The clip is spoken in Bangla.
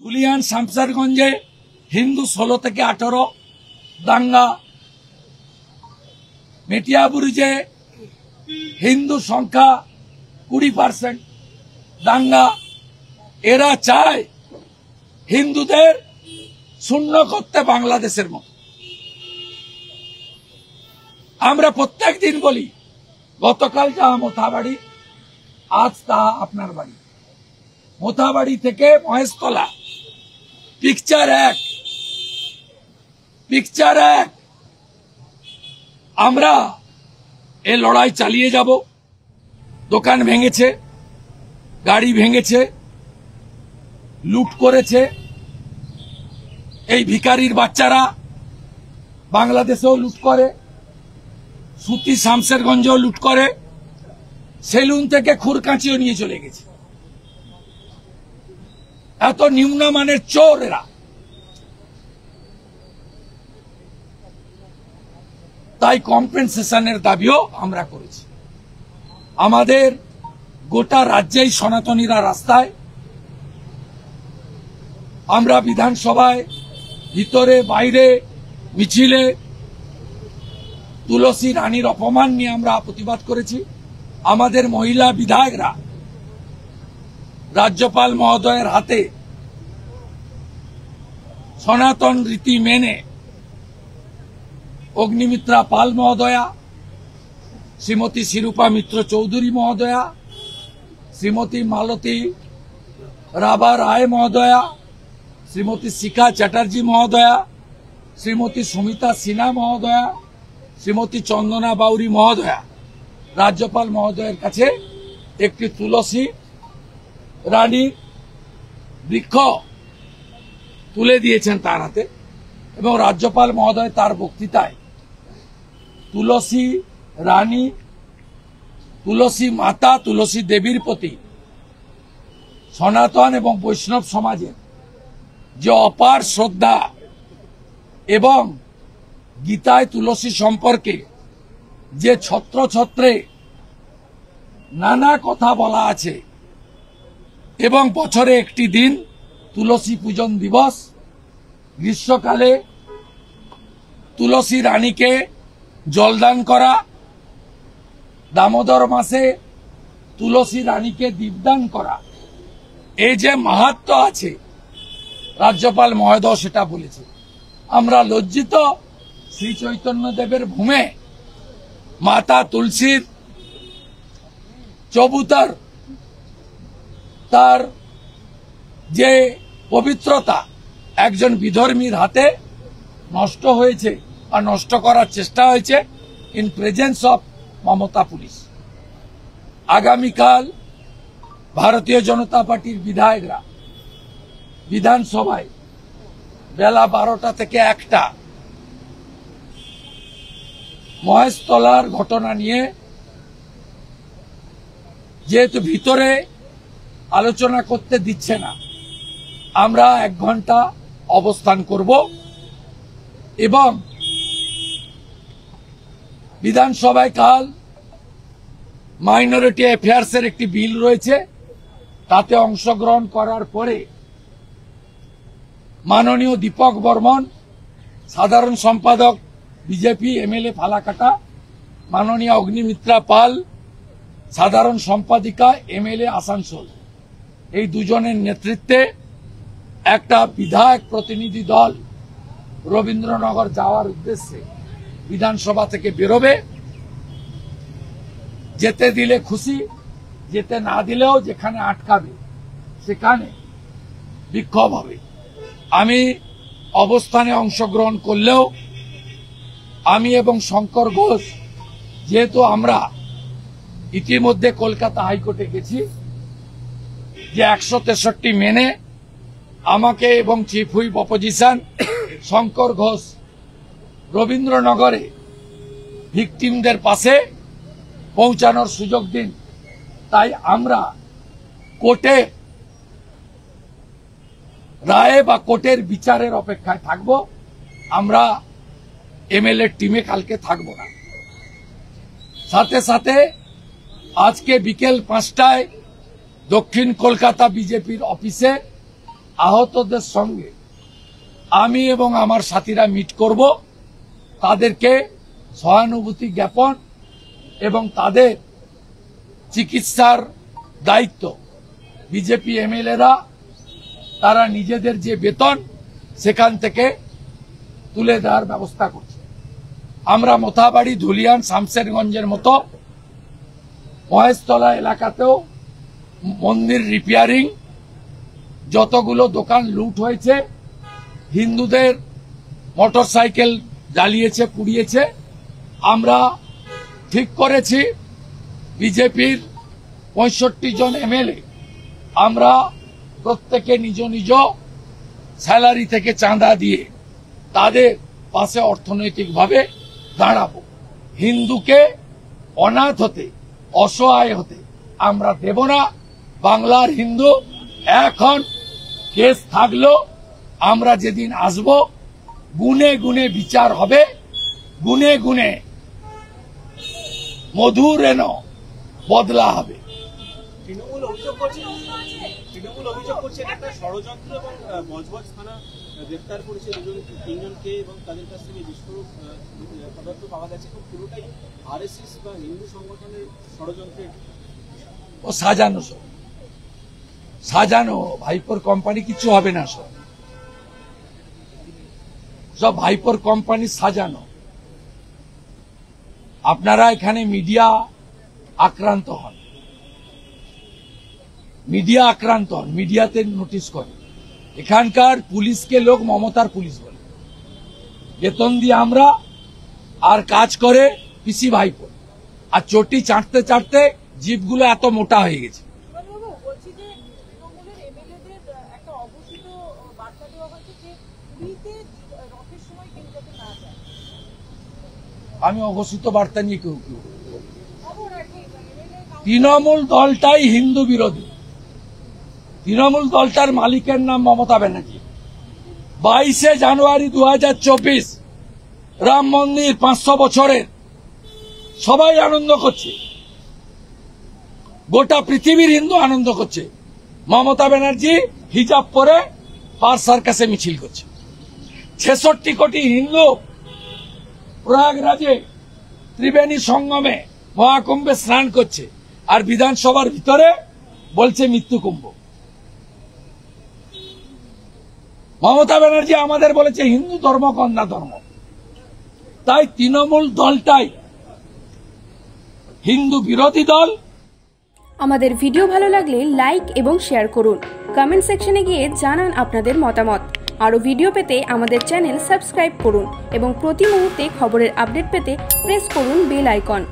তুলিয়ান শামসারগঞ্জে হিন্দু 16 থেকে 18 দাঙ্গা, মেটিয়াবুরুজে হিন্দু সংখ্যা 20% দাঙ্গা। এরা চায় হিন্দুদের শূন্য করতে বাংলাদেশের মতো। আমরা প্রত্যেক দিন বলি, গতকাল যা মোথাবাড়ি, আজ তা আপনার বাড়ি। মোথাবাড়ি থেকে মহেশতলা, পিকচার এক। আমরা এ লড়াই চালিয়ে যাব। দোকান ভেঙেছে, গাড়ি ভেঙেছে, লুট করেছে। এই ভিখারির বাচ্চারা বাংলাদেশেও লুট করে, সুতি শামসেরগঞ্জেও লুট করে, সেলুন থেকে খুরকাঁচিও নিয়ে চলে গেছে। এত নিম্নমানের চোর এরা। তাই কম্পেনসেশনের দাবিও আমরা করেছি। আমাদের গোটা রাজ্যেই সনাতনীরা রাস্তায়, আমরা বিধানসভায় ভিতরে বাইরে মিছিলে তুলসী রানীর অপমান নিয়ে আমরা প্রতিবাদ করেছি। আমাদের মহিলা বিধায়করা রাজ্যপাল মহোদয়ের হাতে সনাতন রীতি মেনে অগ্নিমিত্রা পাল মহোদয়া, শ্রীমতী শিরূপা মিত্র চৌধুরী মহোদয়া, শ্রীমতী মালতী রাভা রায় মহোদয়া, শ্রীমতী শিখা চ্যাটার্জি মহোদয়া, শ্রীমতী সুমিতা সিনহা মহোদয়া, শ্রীমতী চন্দনা বাউরি মহোদয়া রাজ্যপাল মহোদয়ের কাছে একটি তুলসী রানীর বৃক্ষ তুলে দিয়েছেন তার হাতে, এবং রাজ্যপাল মহোদয় তার বক্তৃতায় তুলসী রানী, তুলসী মাতা, তুলসী দেবীর প্রতি সনাতন এবং বৈষ্ণব সমাজের যে অপার শ্রদ্ধা এবং গীতায় তুলসী সম্পর্কে যে ছত্রে নানা কথা বলা আছে, এবং বছরে একটি দিন তুলসী পূজন দিবস, গ্রীষ্মকালে তুলসী রানীকে জলদান করা, দামোদর মাসে তুলসী রানীকে দীপদান করা, এই যে মাহাত্ম্য আছে, রাজ্যপাল মহোদয় সেটা বলেছে। আমরা লজ্জিত শ্রী চৈতন্য দেবের ভূমে মাতা তুলসীর চবুতর, তার যে পবিত্রতা একজন বিধর্মীর হাতে নষ্ট হয়েছে বা নষ্ট করার চেষ্টা হয়েছে in presence of Mamata police. আগামীকাল ভারতীয় জনতা পার্টির বিধায়করা বিধানসভায় বেলা 12টা থেকে 1টা মহেশতলার ঘটনা নিয়ে, যেহেতু ভিতরে আলোচনা করতে দিচ্ছে না, আমরা 1 ঘন্টা অবস্থান করব এবং বিধানসভায় কাল মাইনরিটি অ্যাফেয়ার্সের একটি বিল রয়েছে, তাতে অংশগ্রহণ করার পরে মাননীয় দীপক বর্মন, সাধারণ সম্পাদক বিজেপি এমএলএ ফালাকাটা, মাননীয় অগ্নিমিত্রা পাল, সাধারণ সম্পাদিকা এমএলএ আসানসোল, এই দুজনের নেতৃত্বে একটা বিধায়ক প্রতিনিধি দল রবীন্দ্রনগর যাওয়ার উদ্দেশ্যে বিধানসভা থেকে বেরোবে। যেতে দিলে খুশি, যেতে না দিলেও যেখানে আটকাবে সেখানে বিক্ষোভ হবে। আমি অবস্থানে অংশগ্রহণ করলেও আমি এবং শঙ্কর ঘোষ, যেহেতু আমরা ইতিমধ্যে কলকাতা হাইকোর্টে গেছি, যে 163 মেনে আমাকে এবং chief whip opposition Shankar Ghosh রবীন্দ্রনগরে ভিকটিমদের পাশে পৌঁছানোর সুযোগ দিন। তাই আমরা কোর্টের রায় বা কোর্টের বিচারের অপেক্ষায় থাকব। আমরা এমএলএ টিমে কালকে থাকব না। সাথে সাথে আজকে বিকেল 5টায় দক্ষিণ কলকাতা বিজেপির অফিসে আহতদের সঙ্গে আমি এবং আমার সাথীরা মিট করব, তাদেরকে সহানুভূতি জ্ঞাপন এবং তাদের চিকিৎসার দায়িত্ব বিজেপি এমএলএরা তারা নিজেদের যে বেতন সেখান থেকে তুলে দেওয়ার ব্যবস্থা করছে। আমরা মোথাবাড়ি, ধুলিয়ান, শামশেরগঞ্জের মতো মহেশতলা এলাকাতেও মন্দির রিপেয়ারিং, যতগুলো দোকান লুট হয়েছে, হিন্দুদের মোটরসাইকেল জ্বালিয়েছে, পুড়িয়েছে, আমরা ঠিক করেছি বিজেপির 65 জন এমএলএ আমরা প্রত্যেকে নিজ নিজ স্যালারি থেকে চাঁদা দিয়ে তাদের পাশে অর্থনৈতিকভাবে দাঁড়াবো। হিন্দুকে অনাথ হতে, অসহায় হতে আমরা দেব না। বাংলার হিন্দু এখন কেস থাকলো, আমরা যেদিন আসব গুনে গুনে বিচার হবে, গুনে গুনে মধুরেণ বদলা হবে। তৃণমূল অভিযোগ করছে একটা ষড়যন্ত্র এবং বজবজ থানা গ্রেফতার করেছে 3জনকে এবং তাদের কাছ থেকে বিস্ফোরক পদার্থ পাওয়া গেছে। পুরোটাই আরএসএস বা হিন্দু সংগঠনের ষড়যন্ত্রের ও সাজানো ভাইপোর কোম্পানি কিছু হবে না, সব ভাইপোর কোম্পানি সাজানো। আপনারা এখানে মিডিয়া আক্রান্ত হন, মিডিয়াতে নোটিশ করে। এখানকার পুলিশকে লোক মমতার পুলিশ বলে, বেতন দিয়ে আমরা, আর কাজ করে পিসি ভাইপো। আর চটি চাটতে চাটতে জিভগুলো এত মোটা হয়ে গেছে। আমি অঘোষিত বার্তা নিয়ে কেউ তৃণমূল দলটাই হিন্দু বিরোধী। তৃণমূল দলটার মালিকের নাম মমতা ব্যানার্জি। 22 জানুয়ারি 2024 রাম মন্দির 500 বছরের, সবাই আনন্দ করছে, গোটা পৃথিবীর হিন্দু আনন্দ করছে। মমতা ব্যানার্জি হিজাব পরে পার সার্কাসে মিছিল করছে। 66 কোটি হিন্দু প্রয়াগরাজে ত্রিবেণী সঙ্গমে মহাকুম্ভে স্নান করছে, আর বিধানসভার ভিতরে বলছে মৃত্যু কুম্ভ। মমতা ব্যানার্জি আমাদের বলেছে হিন্দু ধর্ম কন্যা ধর্ম। তাই তৃণমূল দলটাই হিন্দু বিরোধী দল। আমাদের ভিডিও ভালো লাগলে লাইক এবং শেয়ার করুন। কমেন্ট সেকশনে গিয়ে জানান আপনাদের মতামত। আরও ভিডিও পেতে আমাদের চ্যানেল সাবস্ক্রাইব করুন এবং প্রতি মুহূর্তে খবরের আপডেট পেতে প্রেস করুন বেল আইকন।